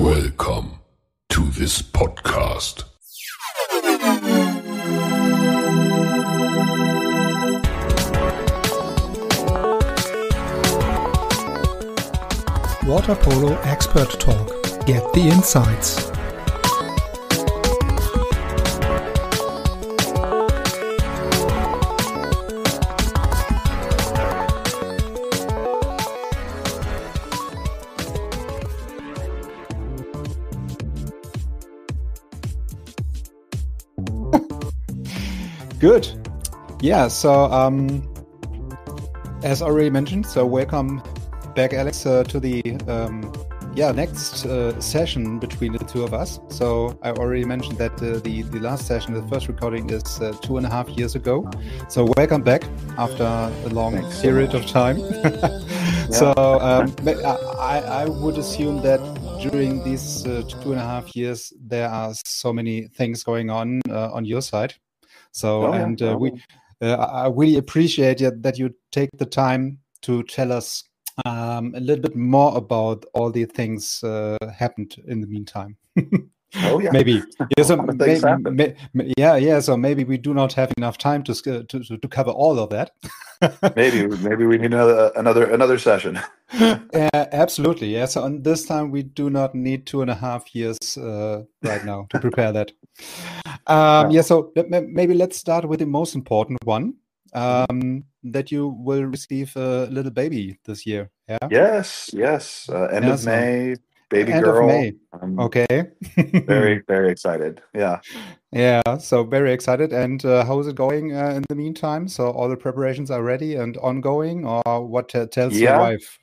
Welcome to this podcast. Water Polo Expert Talk. Get the insights. Good. Yeah, so as already mentioned, so welcome back, Alex, to the next session between the two of us. So I already mentioned that the last session, the first recording, is 2.5 years ago. So welcome back after a long period of time. So I would assume that during these 2.5 years, there are so many things going on your side. So I really appreciate that you take the time to tell us a little bit more about all the things happened in the meantime. Maybe. Yeah, so so maybe we do not have enough time to cover all of that. maybe we need another session. Absolutely. Yeah. So on this time, we do not need 2.5 years right now to prepare that. So maybe let's start with the most important one. That you will receive a little baby this year. Yeah. Yes. End of May, baby end girl. Of May. Okay. Very, very excited. Yeah. Yeah. So very excited. And how is it going in the meantime? So all the preparations are ready and ongoing, or what tells your wife?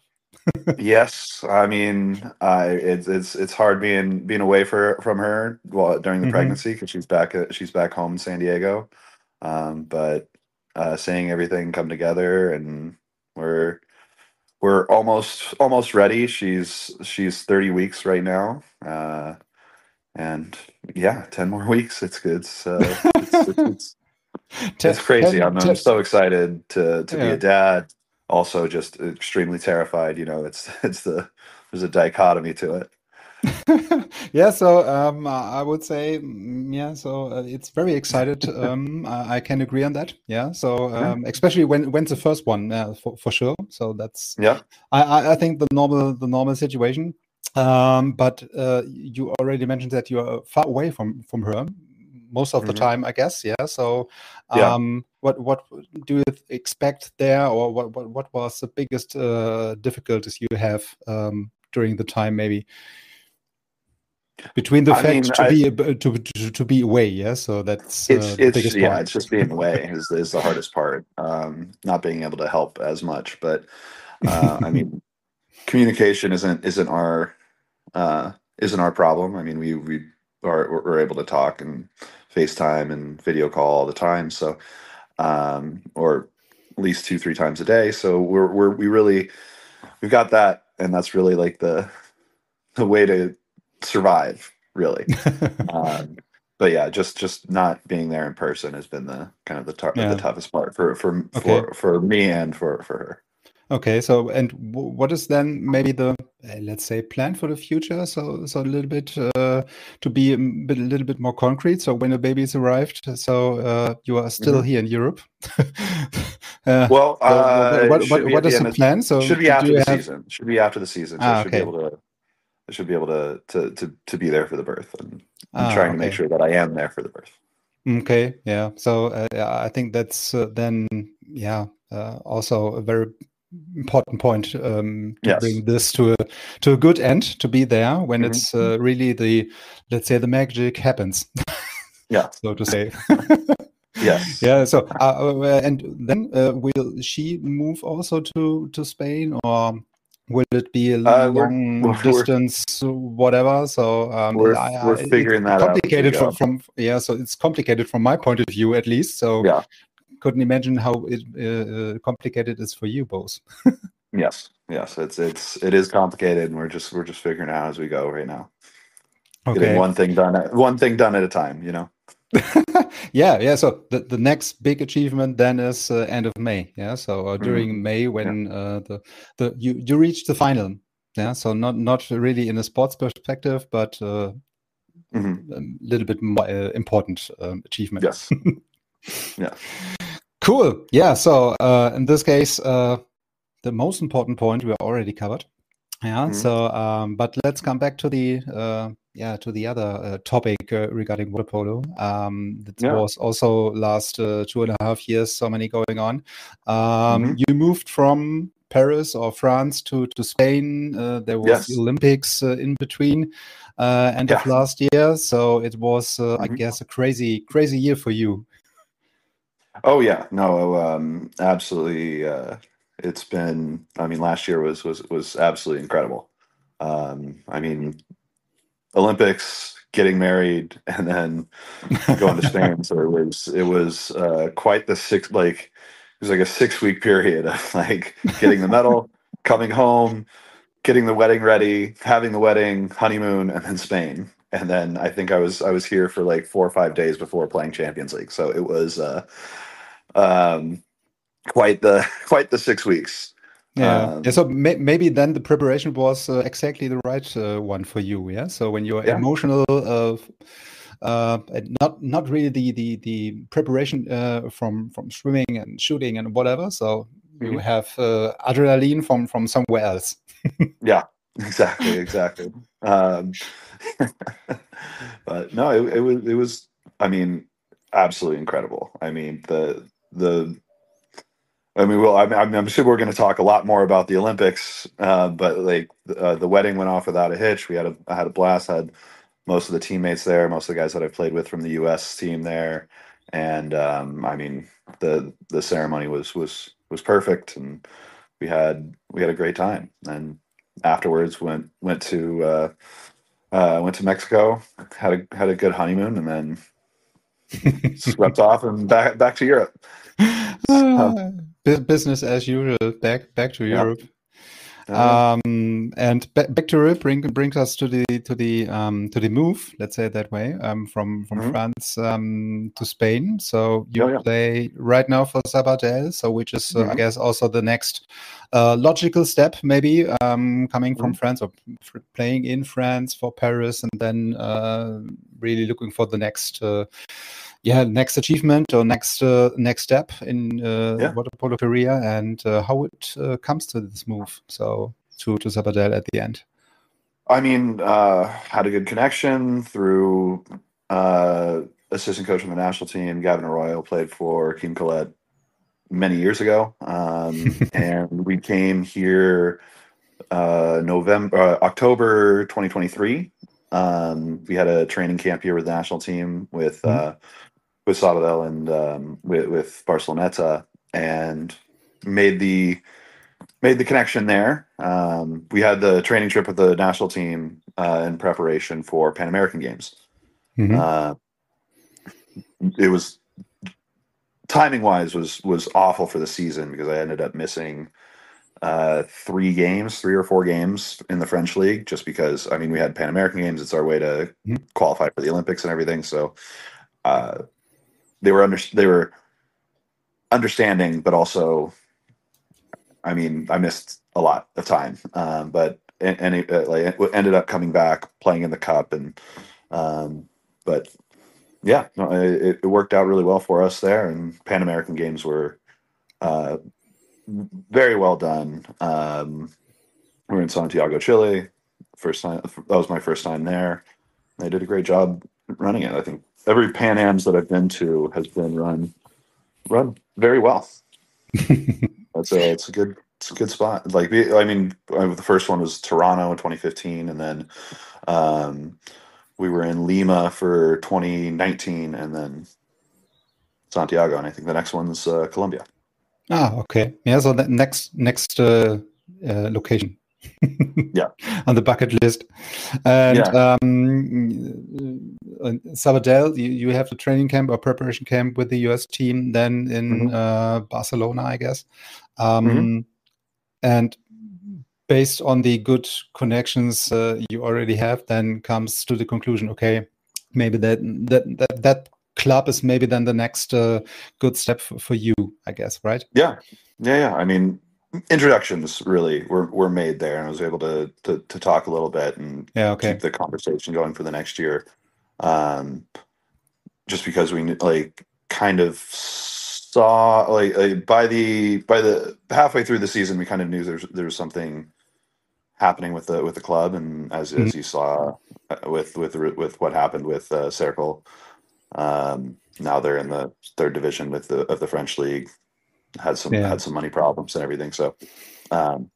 Yes. I mean, it's hard being away from her during the pregnancy, because she's back home in San Diego. But seeing everything come together, and we're almost ready. She's 30 weeks right now, and 10 more weeks. It's crazy. I'm so excited to be a dad. Also, just extremely terrified. You know, there's a dichotomy to it. So I would say, it's very excited. I can agree on that. Especially when it's the first one, for sure. So that's I think the normal situation. But you already mentioned that you are far away from her most of the time, I guess. So what do you expect there, or what was the biggest difficulties you have during the time, maybe? Between the to be away, so that's the biggest part. It's just being away is the hardest part. Not being able to help as much, but I mean, communication isn't our problem. I mean, we're able to talk and FaceTime and video call all the time. So, or at least 2-3 times a day. So we've got that, and that's really like the way to survive, really. But just not being there in person has been the kind of the toughest part for me and for her. Okay, so and what is then maybe the let's say plan for the future? So a little bit to be a little bit more concrete. So when the baby's arrived, so you are still here in Europe. What is the plan? So should be after the season. Should be after the season. So I should be able to be there for the birth, and I'm trying to make sure that I am there for the birth. Okay, yeah. So I think that's then also a very important point to bring this to a good end, to be there when it's really the magic happens. So to say. Yes. Yeah. So and then will she move also to Spain, or will it be a long distance, whatever? So we're figuring that out. Complicated so it's complicated from my point of view, at least. So couldn't imagine how complicated it is for you both. Yes, it is complicated, and we're just figuring it out as we go right now. Okay. Getting one thing done at a time, you know. So the next big achievement then is end of May. So during May, when you reach the final Yeah, so not really in a sports perspective, but a little bit more important achievement. Yes. Yeah. Cool. Yeah. So in this case, the most important point we already covered. Yeah. So, but let's come back to the other topic regarding water polo. That was also last 2.5 years. So many going on. You moved from Paris or France to Spain. There was the Olympics in between end of last year. So it was, I guess, a crazy year for you. Oh yeah, no, absolutely. It's been. I mean, last year was absolutely incredible. I mean, Olympics, getting married, and then going to Spain. So it was quite the it was like a 6-week period of like getting the medal, coming home, getting the wedding ready, having the wedding, honeymoon, and then Spain. And then I think I was here for like 4 or 5 days before playing Champions League. So it was quite the 6 weeks. Yeah. So maybe then the preparation was exactly the right one for you. Yeah. So when you're emotional, not really the preparation from swimming and shooting and whatever. So you have adrenaline from somewhere else. Yeah. Exactly. But no, it was. I mean, absolutely incredible. I mean well, I'm sure we're going to talk a lot more about the Olympics, but like the wedding went off without a hitch. I had a blast. Had most of the teammates there, most of the guys that I've played with from the U.S. team there, and I mean the ceremony was perfect, and we had a great time. And afterwards went to Mexico, had a good honeymoon, and then swept off and back to Europe. Business as usual. Back to Europe. And back to Europe brings us to the move. Let's say it that way. From France to Spain. So you play right now for Sabadell. So which is I guess also the next logical step, maybe coming from France or playing in France for Paris, and then really looking for the next. Next achievement or next step in water polo career, and how it comes to this move. So to Sabadell at the end. I mean, had a good connection through assistant coach on the national team. Gavin Arroyo played for Team Colette many years ago, and we came here October 2023. We had a training camp here with the national team with Sabadell and with Barceloneta, and made the connection there. We had the training trip with the national team in preparation for Pan American Games. It was timing wise was awful for the season because I ended up missing 3 or 4 games in the French league, just because, I mean, we had Pan American Games. It's our way to qualify for the Olympics and everything. So they were understanding, but also, I mean, I missed a lot of time, but it ended up coming back, playing in the cup, and but yeah, no, it worked out really well for us there. And Pan American Games were very well done. We were in Santiago, Chile. First time, that was my first time there. They did a great job running it. I think every Pan Ams that I've been to has been run very well. It's a good spot. Like, I mean, the first one was Toronto in 2015, and then we were in Lima for 2019, and then Santiago, and I think the next one's Colombia. Okay. Yeah, so the next location. Yeah. On the bucket list. And Sabadell, you have the training camp or preparation camp with the US team then in Barcelona, I guess. And based on the good connections you already have, then comes to the conclusion, okay, maybe that club is maybe then the next good step for you, I guess, right? Yeah. I mean, introductions really were made there, and I was able to talk a little bit and Yeah, keep okay. the conversation going for the next year. Um, just because we like kind of saw like by the halfway through the season, we kind of knew there was something happening with the club, and Mhm. as you saw with what happened with Circle, now they're in the third division with the French league. Yeah. Had some money problems and everything. So um,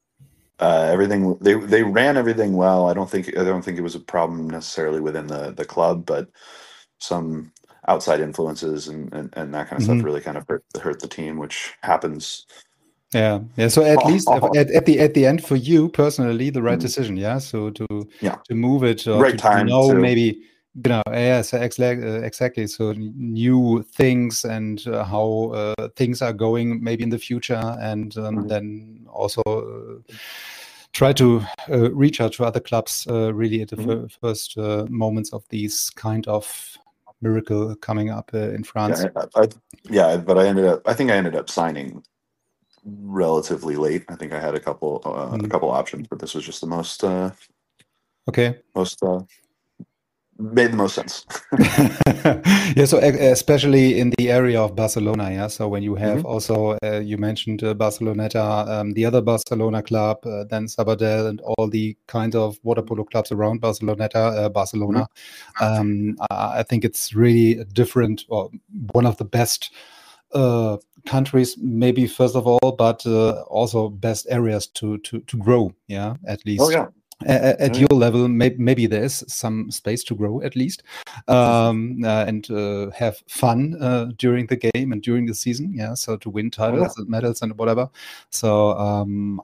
everything they ran everything well. I don't think it was a problem necessarily within the club, but some outside influences and that kind of stuff Mhm. really kind of hurt the team, which happens. Yeah, yeah. So at least Oh, at the end for you personally, the right mm, decision. Yeah. So yeah, to move it or right to time know too. maybe yeah. So exactly. So new things and how things are going maybe in the future, and Mhm, then also try to reach out to other clubs really at the mhm. first moments of these kind of miracle coming up in France. Yeah, yeah, but I think I ended up signing relatively late. I think I had a Mm. couple options, but this was just the Okay. most made the most sense. Yeah, so especially in the area of Barcelona, yeah. So when you have Hmm. also you mentioned Barceloneta, the other Barcelona club, then Sabadell, and all the kind of water polo clubs around Barceloneta, Hmm. Barcelona. I think it's really a different, or one of the best countries, maybe first of all, but also best areas to grow. Yeah, at Oh least yeah, at oh your yeah. level, maybe there's some space to grow at least, and have fun during the game and during the season. Yeah, so to win Oh yeah. titles and medals and whatever. So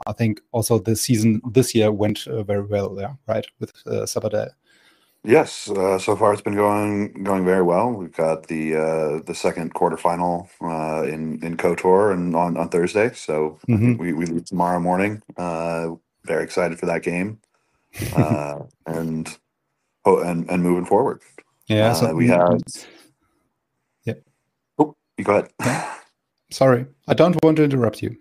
I think also the season this year went very well. Yeah, right, with Sabadell. Yes, so far it's been going very well. We've got the second quarterfinal in KOTOR and on Thursday. So I think Hmm. we leave tomorrow morning. Very excited for that game, and and moving forward. Yeah. So We have. yeah, Oh, you go yeah. ahead. Sorry, I don't want to interrupt you.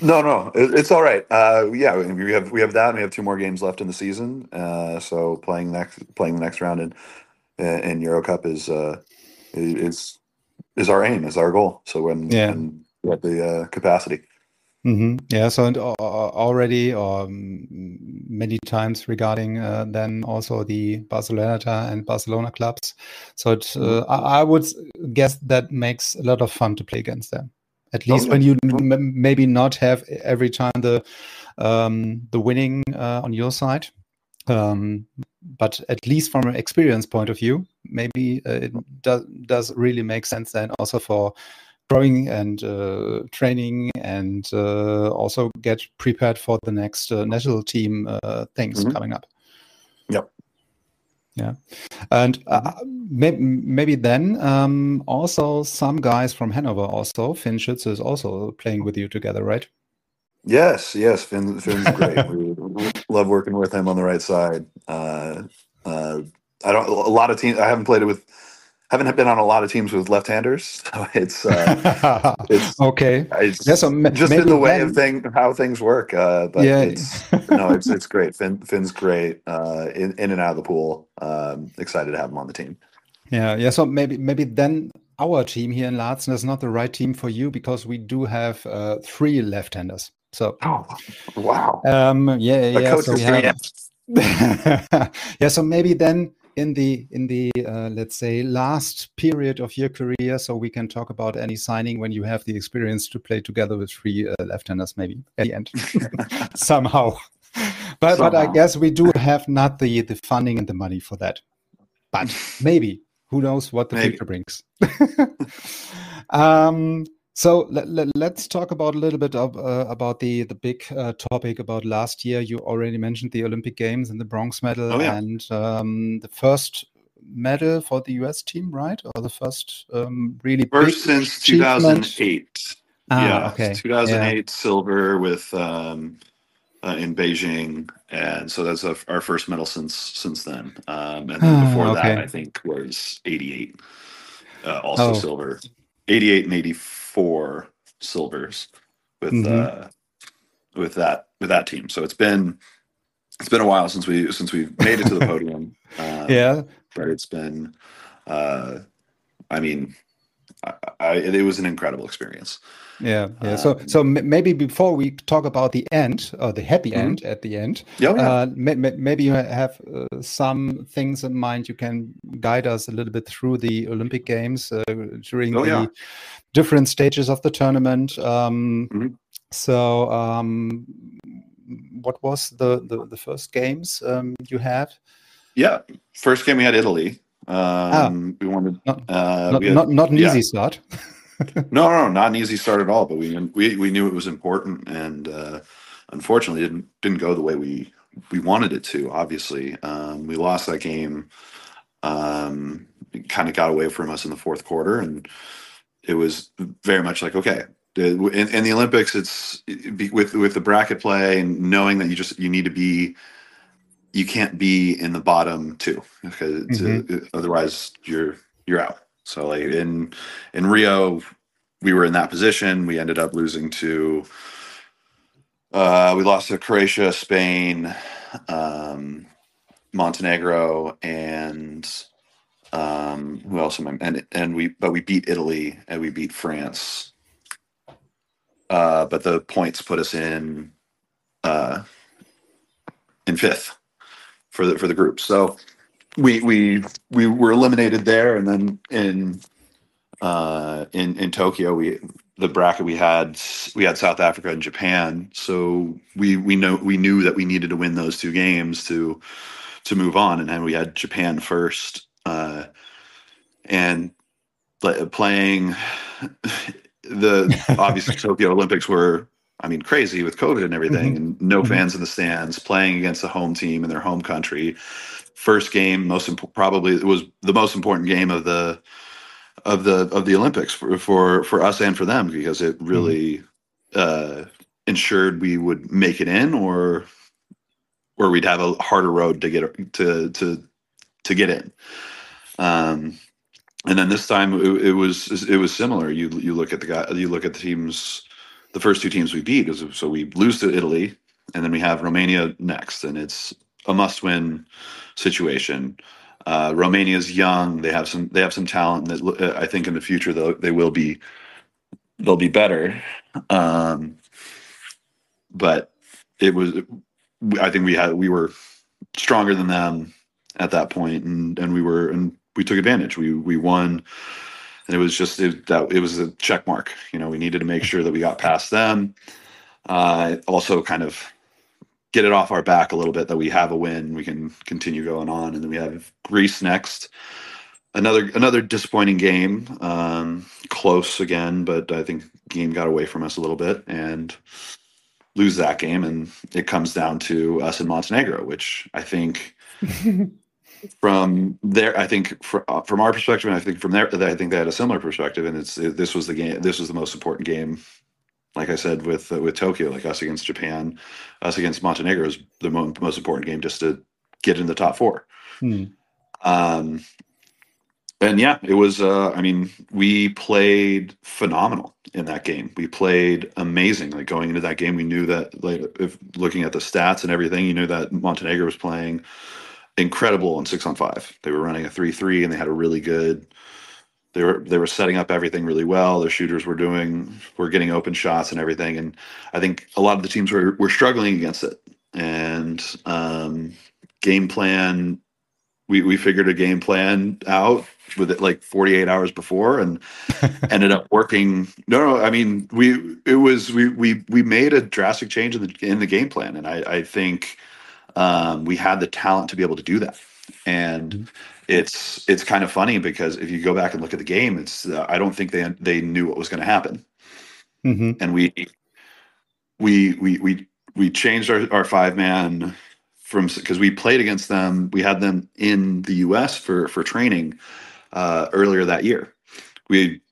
No, no, it's all right. Yeah, we have that, and we have two more games left in the season. So playing the next round in Euro Cup is is our aim, is our goal. So Yeah. when we have the capacity. Yeah, so and already many times regarding then also the Barcelona and Barcelona clubs. So Mhm. I would guess that makes a lot of fun to play against them. At Oh least yeah. when you Oh, maybe not have every time the winning on your side, um, but at least from an experience point of view, maybe it does really make sense then also for growing and training and also get prepared for the next national team things mhm. coming up. Yep. Yeah. And Mhm. maybe then also some guys from Hanover also, Finn Schütze is also playing with you together, right? Yes, yes. Finn's great. We love working with him on the right side. Uh, I don't. A lot of teams. I haven't played it with. Haven't been on a lot of teams with left-handers. So it's Okay. Yeah, so it's just in maybe the way of then, how things work. But yeah. it's no, it's great. Finn's great. In and out of the pool. Excited to have him on the team. Yeah. So maybe then our team here in Laatzen is not the right team for you because we do have three left-handers. So Oh, wow. A yeah. coach So of we three. have yeah. So maybe then in the let's say last period of your career, so we can talk about any signing when you have the experience to play together with three left-handers, maybe at the end somehow. But I Somehow. guess we do have not the funding and the money for that. But maybe who knows what the Maybe. future brings. um, so let's talk about a little bit of about the big topic about last year. You already mentioned the Olympic Games and the bronze medal Oh yeah. and the first medal for the US team, right? Or the first really big First since achievement. 2008. Ah, Yeah, okay. Yeah. 2008 silver with in Beijing, and so that's our first medal since then. And then before Ah, that, okay. I think was 88, also Oh. silver. 88 and 84 silvers with Mm-hmm. that team. So it's been a while since we made it to the podium. Yeah. But it's been, I mean, it was an incredible experience. Yeah, yeah. So maybe before we talk about the end or the happy Mhm. end at the end, Yeah. maybe you have some things in mind. You can guide us a little bit through the Olympic Games during Oh, yeah. the different stages of the tournament. Mhm. So, what was the first games you had? Yeah. First game we had Italy. Ah, We wanted, not we had, not an yeah. easy start. No, not an easy start at all. But we knew it was important, and unfortunately, didn't go the way we wanted it to. Obviously, we lost that game. It kind of got away from us in the fourth quarter, and it was very much like, okay, in the Olympics, with the bracket play and knowing that you need to be, you can't be in the bottom two because Hmm. otherwise you're out. So like in Rio, we were in that position. We ended up losing to we lost to Croatia, Spain, um, Montenegro, and who else am I? And we beat Italy and we beat France. But the points put us uh, in fifth for the group. So we were eliminated there, and then in Tokyo, the bracket we had South Africa and Japan. So we knew that we needed to win those two games to move on, and then we had Japan first, and playing the obviously Tokyo Olympics were, I mean, crazy with COVID and everything, Hmm. and no Hmm. fans in the stands, playing against the home team in their home country. First game, probably it was the most important game of the Olympics for us and for them, because it Hmm. really ensured we would make it in, or we'd have a harder road to get in. Um, and then this time it was similar. You look at the teams, the first two teams we beat. So we lose to Italy, and then we have Romania next, and it's a must-win situation. Romania's young; they have some talent that I think in the future they'll be better. Um, but it was, I think we were stronger than them at that point, and we took advantage. We won, and it was just it was a check mark. We needed to make sure that we got past them. Also, kind of get it off our back a little bit that we have a win, we can continue going on, and then we have Greece next. Another disappointing game, close again, but I think game got away from us a little bit, and lose that game, and it comes down to us in Montenegro, which I think from there, I think from our perspective, and I think from there, I think they had a similar perspective, and this was the game. This was the most important game. Like I said, with Tokyo, like us against Japan, us against Montenegro is the most important game, just to get in the top four. Hmm. Um, and yeah, it was. I mean, we played phenomenal in that game. We played amazing. Like going into that game, we knew that, like, if looking at the stats and everything, you knew that Montenegro was playing incredible in 6-on-5. They were running a 3-3, and they had a really good. They were setting up everything really well. Their shooters were getting open shots and everything. And I think a lot of the teams were struggling against it. And game plan, we figured a game plan out with it like 48 hours before, and ended up working. No, I mean, we made a drastic change in the game plan, and I think we had the talent to be able to do that. And it's kind of funny, because if you go back and look at the game, it's I don't think they knew what was going to happen, Hmm. and we changed our 5-man from, because we played against them. We had them in the U.S. for training earlier that year. We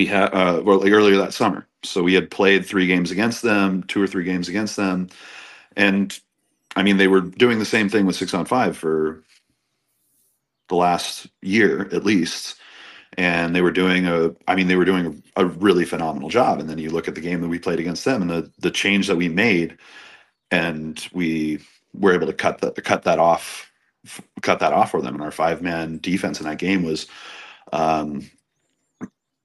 had well, like earlier that summer. So we had played 3 games against them, 2 or 3 games against them, and I mean, they were doing the same thing with 6-on-5 for the last year at least, and they were doing a really phenomenal job. And then you look at the game that we played against them, and the change that we made, and we were able to cut that off for them. And our 5-man defense in that game was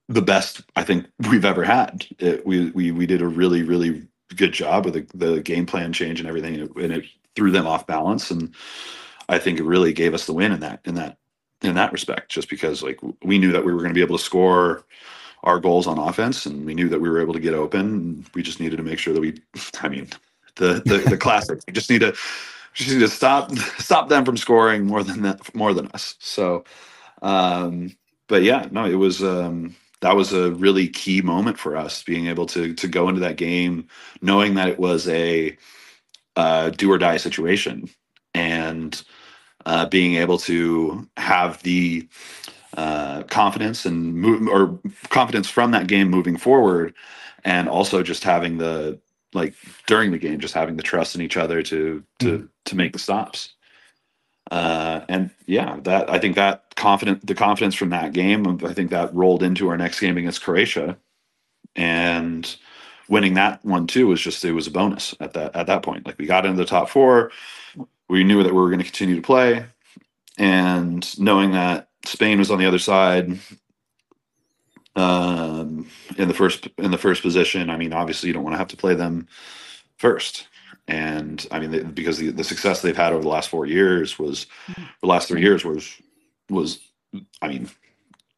the best I think we've ever had. We did a really, really good job with the game plan change and everything, and it threw them off balance. And I think it really gave us the win in that respect, just because like we knew that we were going to be able to score our goals on offense, and we knew that we were able to get open. And we just needed to make sure that the classic. We just need to stop them from scoring more than us. So, but yeah, no, it was that was a really key moment for us, being able to go into that game knowing that it was a do or die situation, and being able to have the confidence and confidence from that game moving forward, and also just having during the game, just having the trust in each other to make the stops. And yeah, that I think the confidence from that game, I think that rolled into our next game against Croatia, and winning that one too it was a bonus at that point. Like, we got into the top 4, we knew that we were going to continue to play, and knowing that Spain was on the other side, in the first position. I mean, obviously you don't want to have to play them first. And I mean, because the success they've had over the last 3 years was, I mean,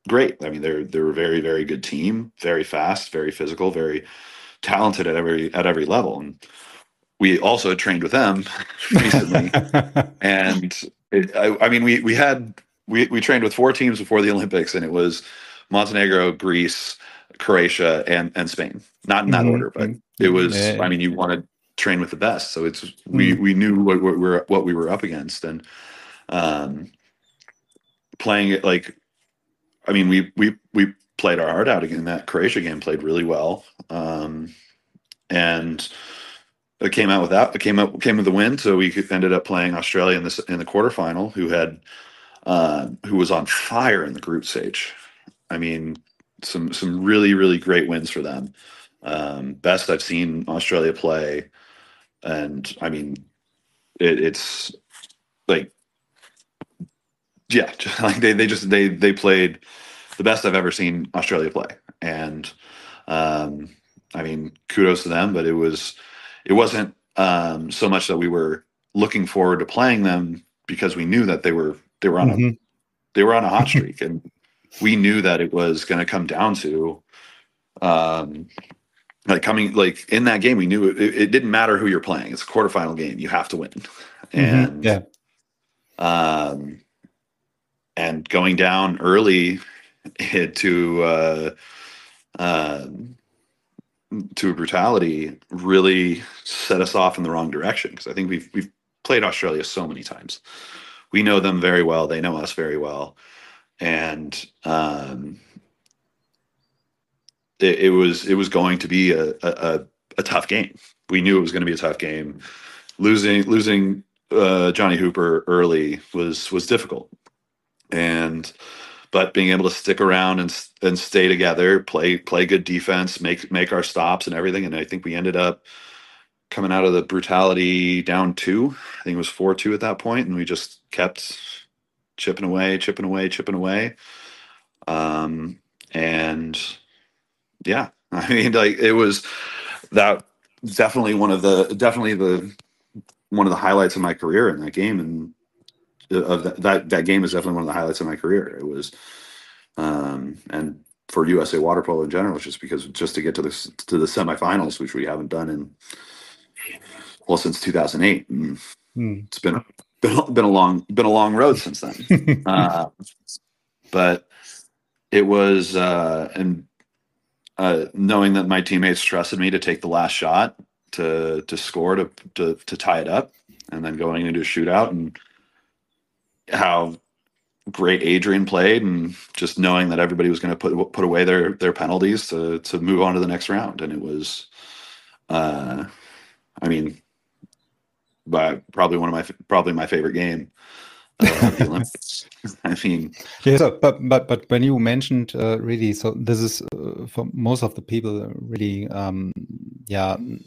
great. I mean, they're a very, very good team, very fast, very physical, very talented at every level. And we also trained with them recently, and we trained with 4 teams before the Olympics, and it was Montenegro, Greece, Croatia, and Spain. Not in that order, but it was. I mean, you want to train with the best, so it's we knew what we were up against, and playing it like. I mean, we played our heart out again. That Croatia game played really well, and it came out with that. It came with the win, so we ended up playing Australia in the quarterfinal, who was on fire in the group stage. I mean, some really, really great wins for them. Best I've seen Australia play, and I mean, it's like, yeah, just like they played the best I've ever seen Australia play, and I mean, kudos to them. But it wasn't so much that we were looking forward to playing them, because we knew that they were on a hot streak, and we knew that it was going to come down to in that game. We knew it didn't matter who you're playing. It's a quarterfinal game. You have to win. And and going down early to a brutality really set us off in the wrong direction, because I think we've played Australia so many times. We know them very well. They know us very well. And it was going to be a tough game. We knew it was going to be a tough game. Losing Johnny Hooper early was difficult, but being able to stick around and stay together, play good defense, make our stops and everything. And I think we ended up coming out of the brutality down 2. I think it was 4-2 at that point, and we just kept chipping away. And yeah, I mean, like, it was that definitely one of the highlights of my career in that game, and that game is definitely one of the highlights of my career. It was, and for USA water polo in general, just to get to the semifinals, which we haven't done since 2008. It's been a long road since then. But it was, knowing that my teammates trusted me to take the last shot to score to tie it up, and then going into a shootout, and how great Adrian played, and just knowing that everybody was going to put away their penalties to move on to the next round. And it was, I mean, probably my favorite game the Olympics. I mean, Yeah. So, but when you mentioned really, so this is for most of the people really,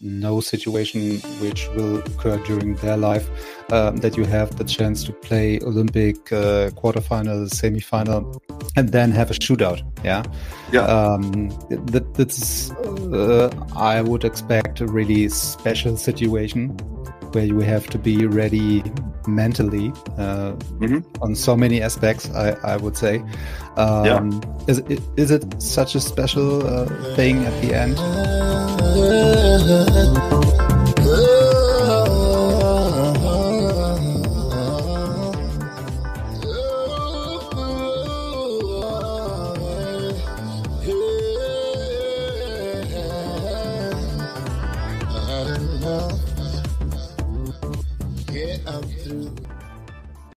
no situation which will occur during their life that you have the chance to play Olympic quarterfinal, semifinal, and then have a shootout. Yeah. That's I would expect a really special situation where you have to be ready mentally on so many aspects, I would say. Is it such a special thing at the end?